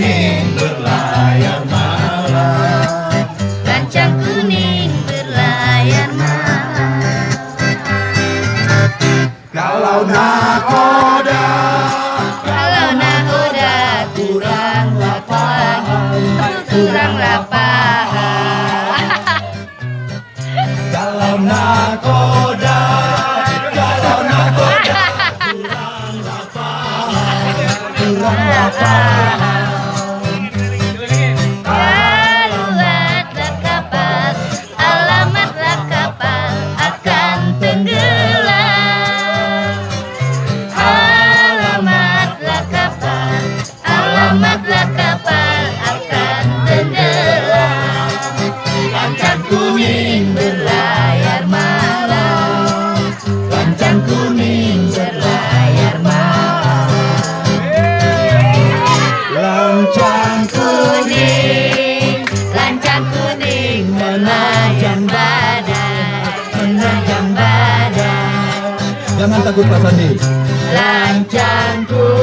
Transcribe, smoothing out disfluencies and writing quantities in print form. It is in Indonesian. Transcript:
kuning berlayar malam. Lancang kuning berlayar malam. Kalau nakoda kurang lapangan, kurang lapangan. Kalau nakoda kurang lapangan. Alamatlah kapal, alamatlah kapal akan tenggelam. Alamatlah kapal, alamatlah kapal akan tenggelam. Lancang kuning berlayar malam, lancang kuning berlayar malam. Lancang kuning menerjang badai, menerjang badai. Jangan takut Pak Sandi. Lancang kuning